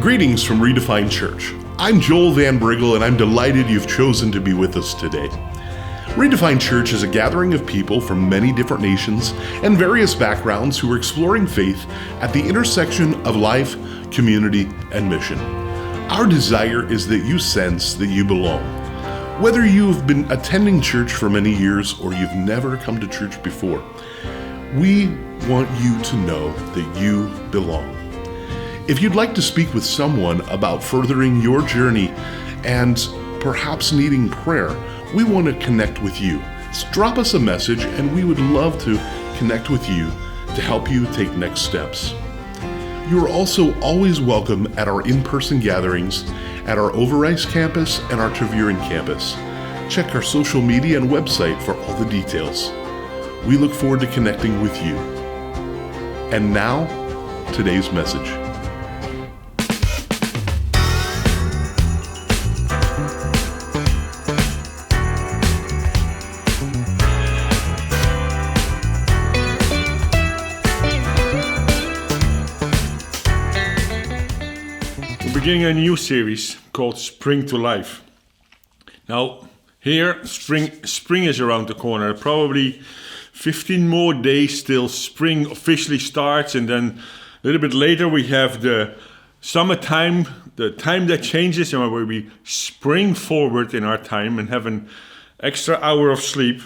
Greetings from Redefined Church. I'm Joel Van Briggle, and I'm delighted you've chosen to be with us today. Redefined Church is a gathering of people from many different nations and various backgrounds who are exploring faith at the intersection of life, community, and mission. Our desire is that you sense that you belong. Whether you've been attending church for many years or you've never come to church before, we want you to know that you belong. If you'd like to speak with someone about furthering your journey and perhaps needing prayer, we want to connect with you. Drop us a message and we would love to connect with you to help you take next steps. You are also always welcome at our in-person gatherings at our Overijse campus and our Tervuren campus. Check our social media and website for all the details. We look forward to connecting with you. And now, today's message. Beginning a new series called Spring to Life. Now, here, spring is around the corner. Probably 15 more days till spring officially starts, and then a little bit later we have the summertime, the time that changes, and where we spring forward in our time and have an extra hour of sleep.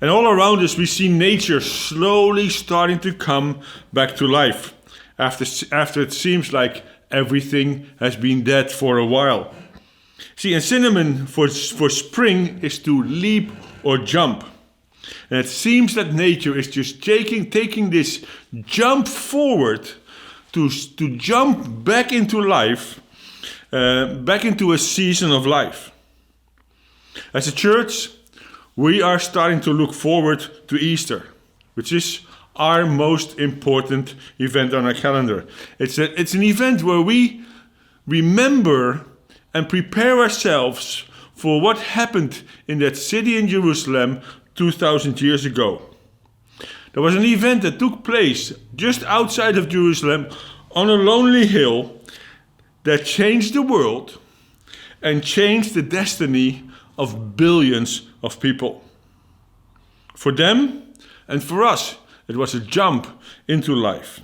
And all around us we see nature slowly starting to come back to life after it seems like everything has been dead for a while. See, a synonym for spring is to leap or jump. And it seems that nature is just taking this jump forward to jump back into life, back into a season of life. As a church, we are starting to look forward to Easter, which is our most important event on our calendar. It's an event where we remember and prepare ourselves for what happened in that city in Jerusalem 2,000 years ago. There was an event that took place just outside of Jerusalem on a lonely hill that changed the world and changed the destiny of billions of people. For them and for us, it was a jump into life.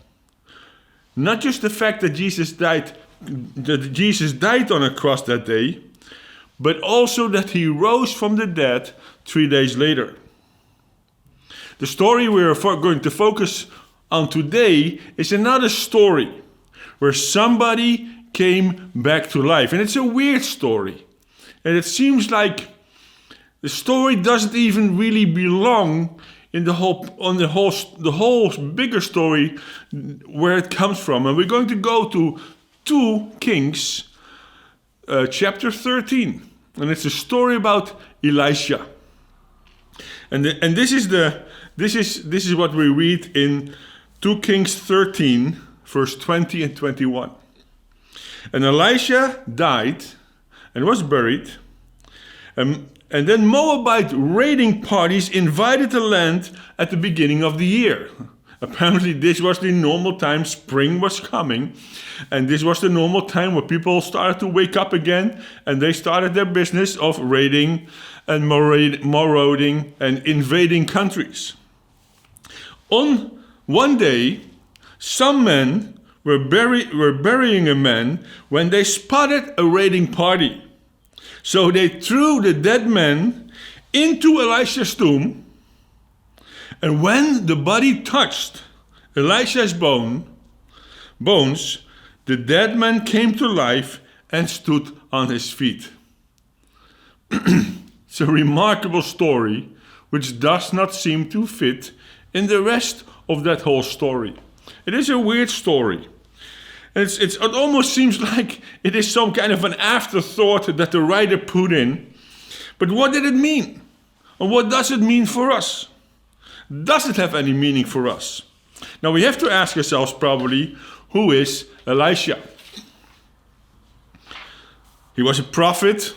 Not just the fact that Jesus died on a cross that day, but also that he rose from the dead 3 days later. The story we are going to focus on today is another story where somebody came back to life. And it's a weird story. And it seems like the story doesn't even really belong in the whole bigger story where it comes from. And we're going to go to 2 Kings, chapter 13. And it's a story about Elisha. And this is what we read in 2 Kings 13, verse 20 and 21. And Elisha died and was buried. And then Moabite raiding parties invaded the land at the beginning of the year. Apparently this was the normal time, spring was coming, and this was the normal time where people started to wake up again, and they started their business of raiding and marauding and invading countries. On one day, some men were burying a man when they spotted a raiding party. So they threw the dead man into Elisha's tomb, and when the body touched Elisha's bones, the dead man came to life and stood on his feet. It's a remarkable story which does not seem to fit in the rest of that whole story. It is a weird story. It almost seems like it is some kind of an afterthought that the writer put in. But what did it mean? And what does it mean for us? Does it have any meaning for us? Now we have to ask ourselves probably, who is Elisha? He was a prophet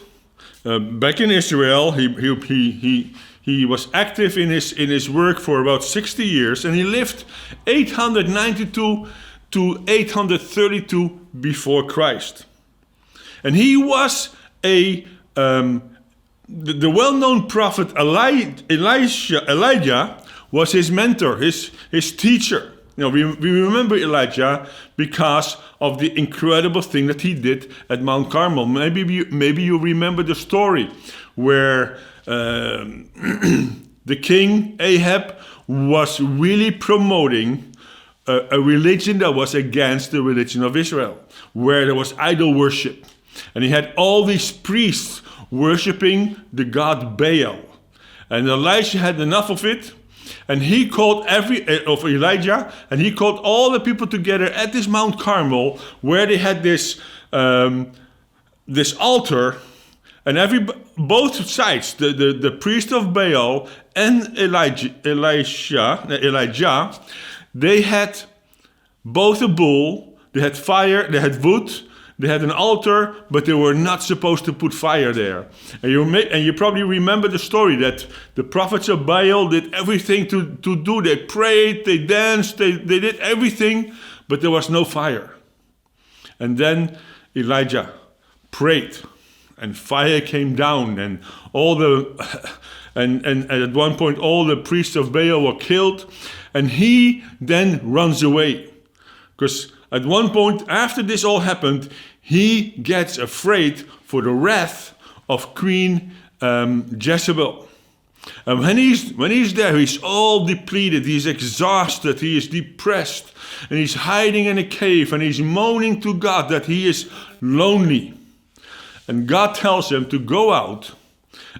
back in Israel. He was active in his work for about 60 years, and he lived 892 to 832 before Christ. And he was the well-known prophet Elijah was his mentor, his teacher. We remember Elijah because of the incredible thing that he did at Mount Carmel. Maybe you remember the story where the king Ahab was really promoting a religion that was against the religion of Israel, where there was idol worship. And he had all these priests worshiping the god Baal. And Elisha had enough of it. And he called Elijah, and he called all the people together at this Mount Carmel, where they had this altar, and both sides, the priest of Baal and Elijah, they had both a bull, they had fire, they had wood, they had an altar, but they were not supposed to put fire there. And you probably remember the story that the prophets of Baal did everything to do. They prayed, they danced, they did everything, but there was no fire. And then Elijah prayed, and fire came down, and and at one point all the priests of Baal were killed, and he then runs away. Because at one point after this all happened, he gets afraid for the wrath of Queen Jezebel. And when he's there, he's all depleted, he's exhausted, he is depressed, and he's hiding in a cave, and he's moaning to God that he is lonely. And God tells him to go out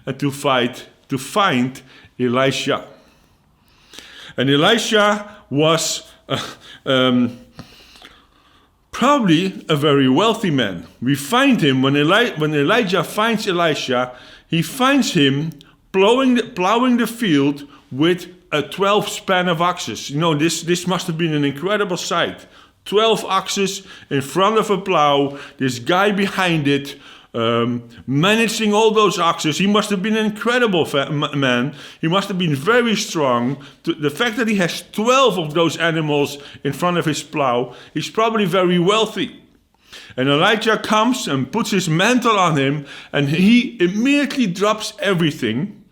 and to find Elisha. And Elisha was probably a very wealthy man. We find him, when Elijah finds Elisha, he finds him plowing the field with a 12 span of oxes. This must have been an incredible sight. 12 oxes in front of a plow, this guy behind it, managing all those oxes. He must have been an incredible man. He must have been very strong. The fact that he has 12 of those animals in front of his plow, he's probably very wealthy. And Elijah comes and puts his mantle on him, and he immediately drops everything,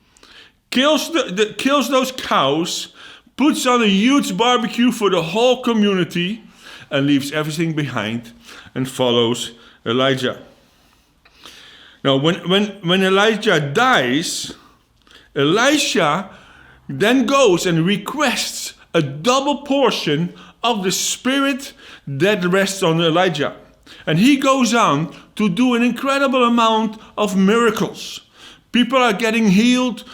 kills those cows, puts on a huge barbecue for the whole community, and leaves everything behind and follows Elijah. Now, when Elijah dies, Elisha then goes and requests a double portion of the spirit that rests on Elijah. And he goes on to do an incredible amount of miracles. People are getting healed.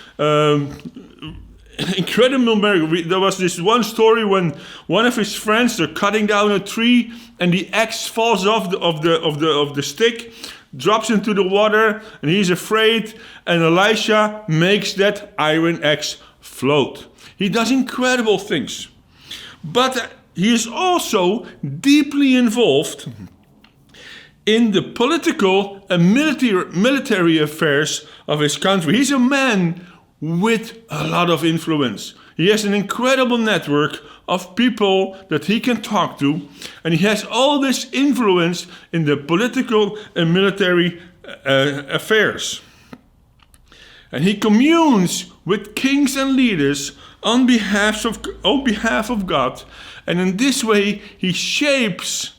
Incredible miracle. There was this one story when one of his friends are cutting down a tree, and the axe falls off the stick, drops into the water, and he's afraid, and Elisha makes that iron axe float. He does incredible things. But he is also deeply involved in the political and military affairs of his country. He's a man with a lot of influence. He has an incredible network of people that he can talk to, and he has all this influence in the political and military affairs. And he communes with kings and leaders on behalf of God, and in this way he shapes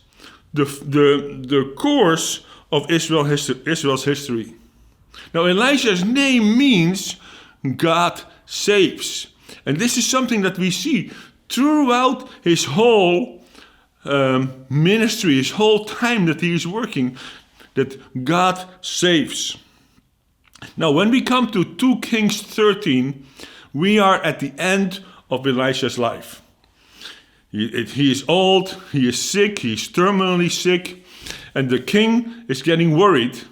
the course of Israel's history. Now, Elisha's name means God saves. And this is something that we see throughout his whole ministry, his whole time that he is working, that God saves. Now, when we come to 2 Kings 13, we are at the end of Elisha's life. He is old, he is sick, he is terminally sick, and the king is getting worried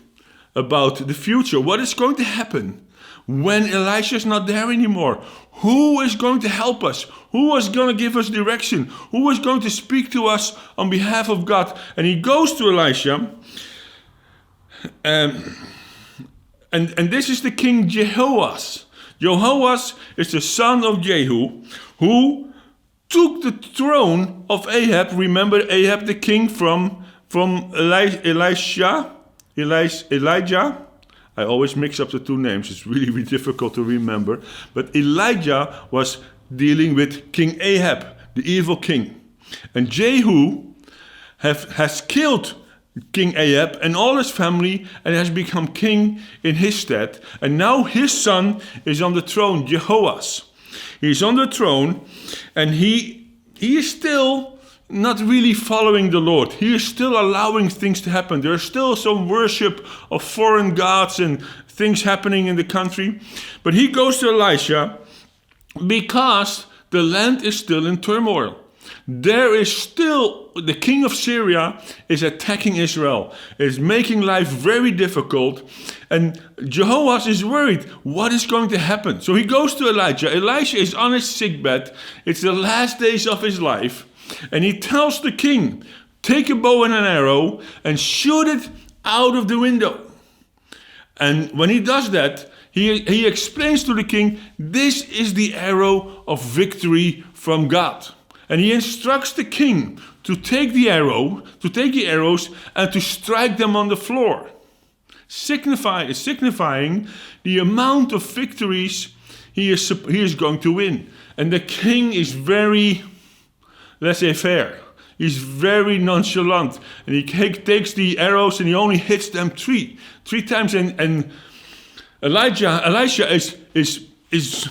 about the future. What is going to happen when Elisha is not there anymore? Who is going to help us? Who is going to give us direction? Who is going to speak to us on behalf of God? And he goes to Elisha, and this is the king Jehoash. Jehoash is the son of Jehu, who took the throne of Ahab. Remember Ahab the king from Elijah? I always mix up the two names. It's really, really difficult to remember. But Elijah was dealing with King Ahab, the evil king. And Jehu has killed King Ahab and all his family and has become king in his stead. And now his son is on the throne, Jehoash. He's on the throne and he is still not really following the Lord. He is still allowing things to happen. There's still some worship of foreign gods and things happening in the country. But he goes to Elisha because the land is still in turmoil. There is still, the king of Syria is attacking Israel, is making life very difficult, and Jehoash is worried, what is going to happen? So he goes to Elijah. Elisha is on his sickbed. It's the last days of his life, and he tells the king, take a bow and an arrow and shoot it out of the window. And when he does that, he explains to the king, this is the arrow of victory from God. And he instructs the king to take the arrows and to strike them on the floor, signifying the amount of victories he is going to win. And the king is very laissez-faire. He's very nonchalant, and he takes the arrows and he only hits them three times. And Elisha is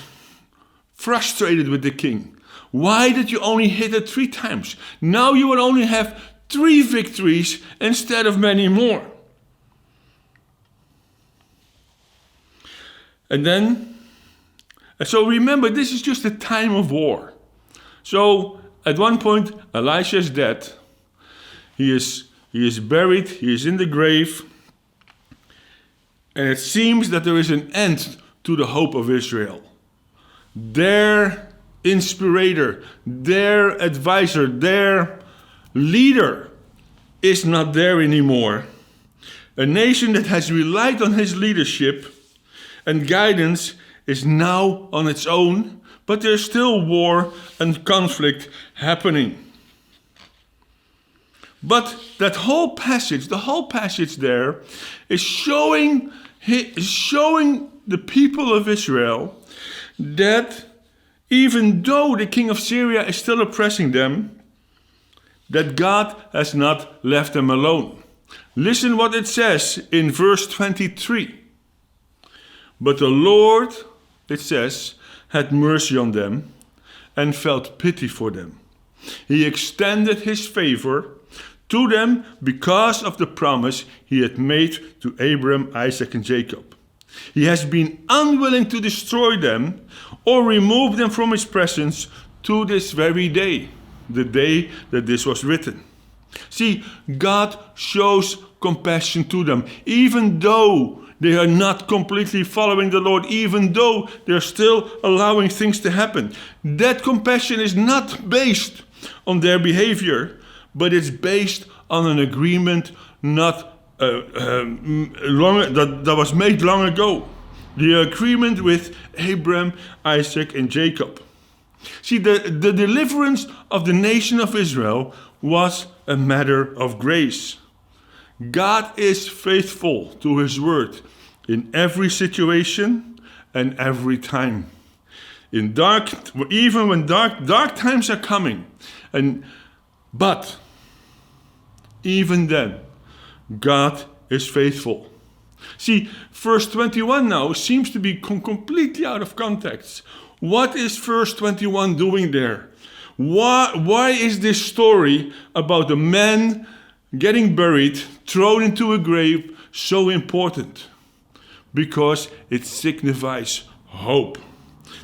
frustrated with the king. Why did you only hit it 3 times? Now you will only have 3 victories instead of many more. So remember, this is just a time of war. So at one point, Elisha is dead. He is buried. He is in the grave. And it seems that there is an end to the hope of Israel. Their inspirator, their advisor, their leader is not there anymore. A nation that has relied on his leadership and guidance is now on its own, but there's still war and conflict happening. But that whole passage, the whole passage there, is showing the people of Israel that even though the king of Syria is still oppressing them, that God has not left them alone. Listen what it says in verse 23. But the Lord, it says, had mercy on them and felt pity for them. He extended his favor to them because of the promise he had made to Abraham, Isaac, and Jacob. He has been unwilling to destroy them or remove them from his presence to this very day, the day that this was written. See, God shows compassion to them, even though they are not completely following the Lord, even though they're still allowing things to happen. That compassion is not based on their behavior, but it's based on an agreement that was made long ago. The agreement with Abraham, Isaac, and Jacob. See, the deliverance of the nation of Israel was a matter of grace. God is faithful to his word in every situation and every time. Even when dark times are coming, but even then, God is faithful. See, verse 21 now seems to be completely out of context. What is verse 21 doing there? Why is this story about the man getting buried, thrown into a grave, so important? Because it signifies hope.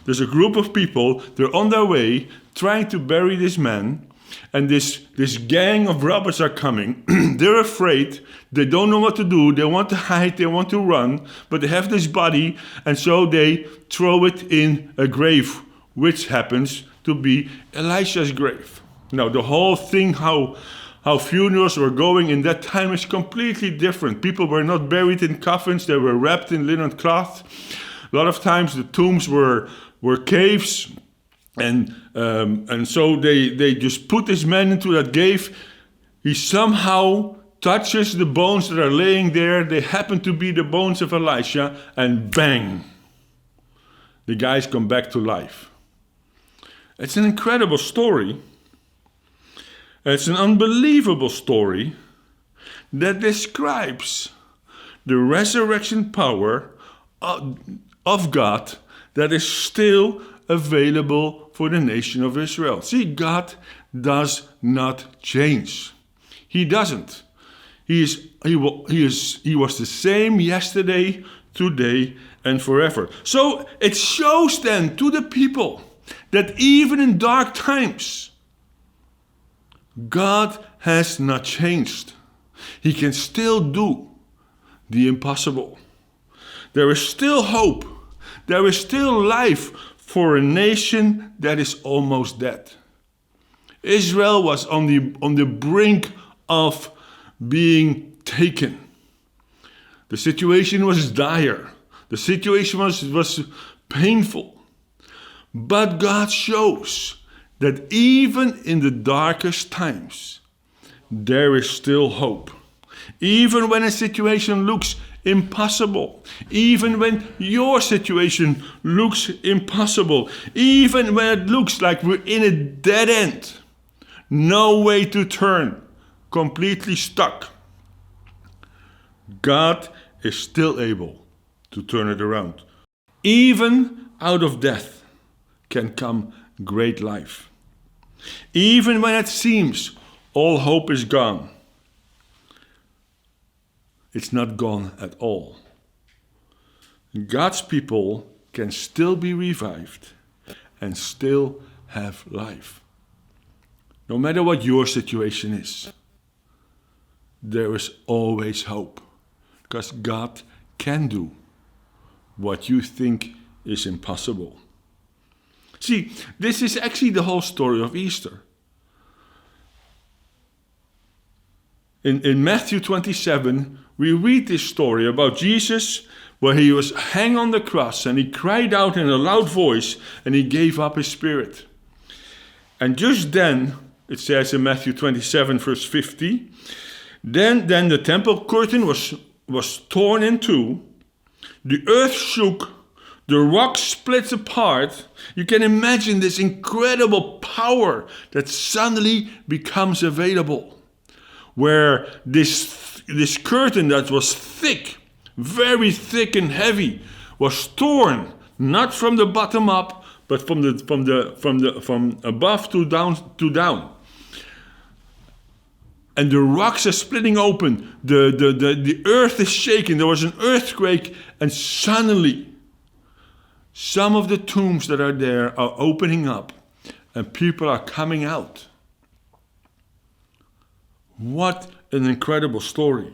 There's a group of people, they're on their way, trying to bury this man, and this gang of robbers are coming. They're afraid. They don't know what to do. They want to hide. They want to run. But they have this body, and so they throw it in a grave, which happens to be Elisha's grave. Now, the whole thing, how funerals were going in that time is completely different. People were not buried in coffins. They were wrapped in linen cloth. A lot of times the tombs were caves. And so they just put this man into that cave. He somehow touches the bones that are laying there. They happen to be the bones of Elisha, and bang, the guys come back to life. It's an incredible story. It's an unbelievable story that describes the resurrection power of God that is still available for the nation of Israel. See, God does not change. He doesn't. He was the same yesterday, today, and forever. So it shows then to the people that even in dark times, God has not changed. He can still do the impossible. There is still hope. There is still life for a nation that is almost dead. Israel was on the brink of being taken. The situation was dire. The situation was painful. But God shows that even in the darkest times, there is still hope. Even when a situation looks impossible, even when your situation looks impossible, even when it looks like we're in a dead end, no way to turn, completely stuck, God is still able to turn it around. Even out of death can come great life. Even when it seems all hope is gone, it's not gone at all. God's people can still be revived and still have life. No matter what your situation is, there is always hope, because God can do what you think is impossible. See, this is actually the whole story of Easter. In Matthew 27, we read this story about Jesus, where he was hanged on the cross and he cried out in a loud voice and he gave up his spirit. And just then, it says in Matthew 27 verse 50, then the temple curtain was torn in two, the earth shook, the rock split apart. You can imagine this incredible power that suddenly becomes available, where this curtain that was thick, very thick and heavy, was torn, not from the bottom up, but from above to down. And the rocks are splitting open. The earth is shaking. There was an earthquake, and suddenly some of the tombs that are there are opening up, and people are coming out. What an incredible story.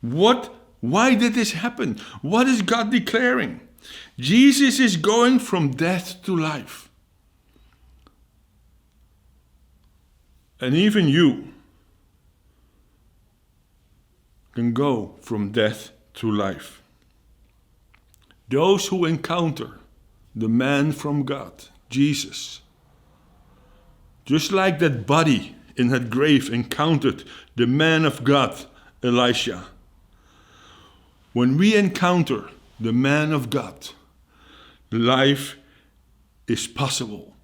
Why did this happen? What is God declaring? Jesus is going from death to life. And even you can go from death to life. Those who encounter the man from God, Jesus, just like that body in that grave encountered the man of God, Elisha. When we encounter the man of God, life is possible.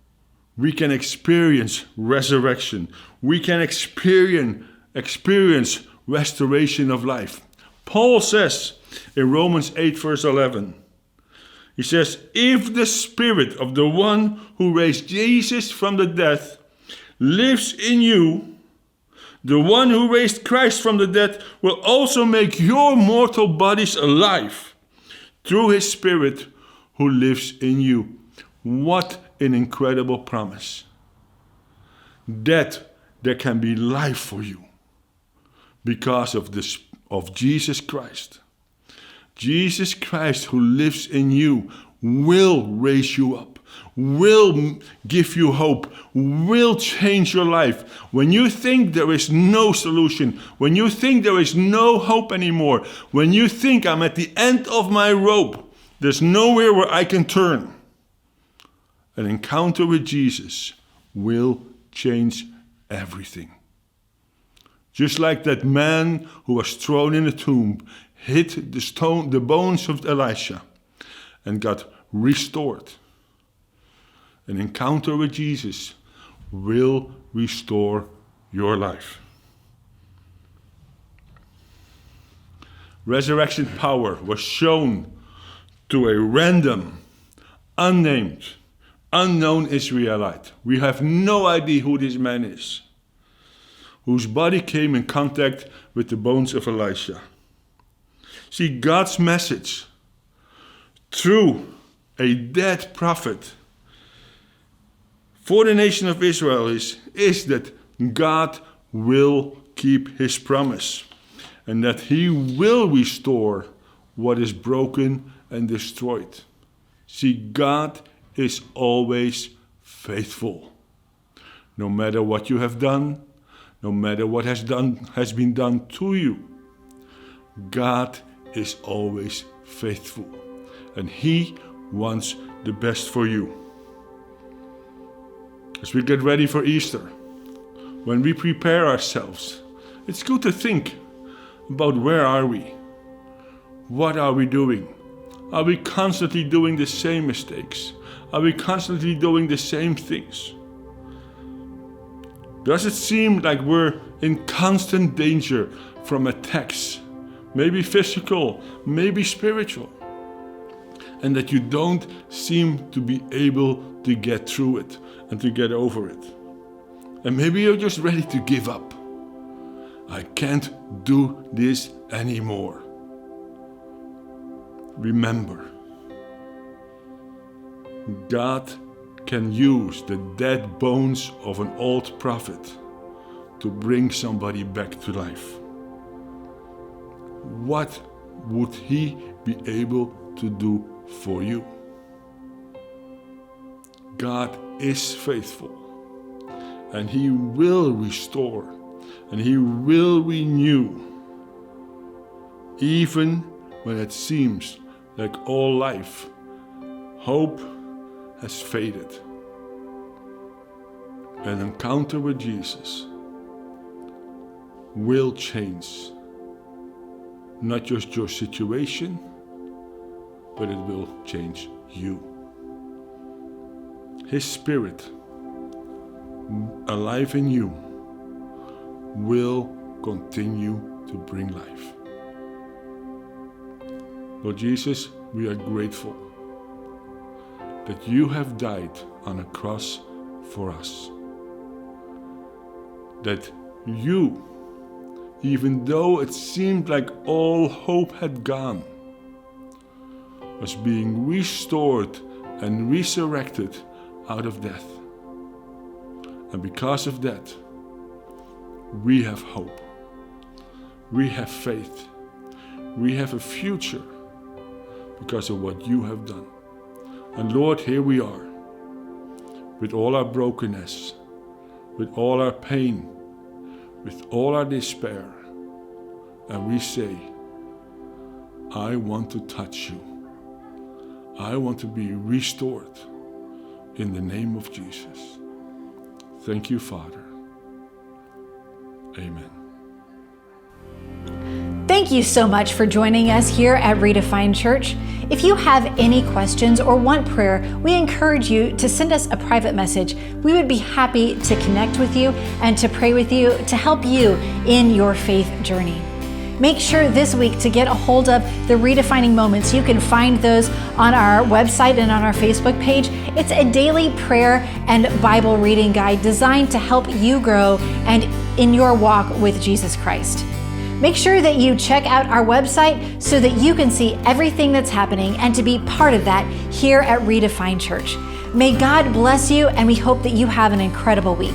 We can experience resurrection. We can experience restoration of life. Paul says in Romans 8 verse 11, he says, if the spirit of the one who raised Jesus from the dead lives in you, the one who raised Christ from the dead will also make your mortal bodies alive through his spirit who lives in you. What an incredible promise. That there can be life for you because of Jesus Christ. Jesus Christ who lives in you will raise you up, will give you hope, will change your life. When you think there is no solution, when you think there is no hope anymore, when you think I'm at the end of my rope, there's nowhere where I can turn, An encounter with Jesus will change everything. Just like that man who was thrown in a tomb, hit the bones of Elisha, and got restored. An encounter with Jesus will restore your life. Resurrection power was shown to a random, unnamed, unknown Israelite. We have no idea who this man is, whose body came in contact with the bones of Elisha. See, God's message through a dead prophet for the nation of Israel is that God will keep his promise and that he will restore what is broken and destroyed. See, God is always faithful. No matter what you have done, no matter what has been done to you, God is always faithful, and he wants the best for you. As we get ready for Easter, when we prepare ourselves, it's good to think about where are we? What are we doing? Are we constantly doing the same mistakes? Are we constantly doing the same things? Does it seem like we're in constant danger from attacks, maybe physical, maybe spiritual, and that you don't seem to be able to get through it and to get over it? And maybe you're just ready to give up. I can't do this anymore. Remember, God can use the dead bones of an old prophet to bring somebody back to life. What would he be able to do for you? God is faithful, and he will restore, and he will renew, even when it seems like all life, hope has faded. An encounter with Jesus will change not just your situation, but it will change you. His Spirit, alive in you, will continue to bring life. Lord Jesus, we are grateful that you have died on a cross for us. That you, even though it seemed like all hope had gone, was being restored and resurrected out of death. And because of that, we have hope. We have faith. We have a future because of what you have done. And Lord, here we are, with all our brokenness, with all our pain, with all our despair. And we say, I want to touch you. I want to be restored in the name of Jesus. Thank you, Father. Amen. Thank you so much for joining us here at Redefined Church. If you have any questions or want prayer, we encourage you to send us a private message. We would be happy to connect with you and to pray with you to help you in your faith journey. Make sure this week to get a hold of the Redefining Moments. You can find those on our website and on our Facebook page. It's a daily prayer and Bible reading guide designed to help you grow and in your walk with Jesus Christ. Make sure that you check out our website so that you can see everything that's happening and to be part of that here at Redefined Church. May God bless you, and we hope that you have an incredible week.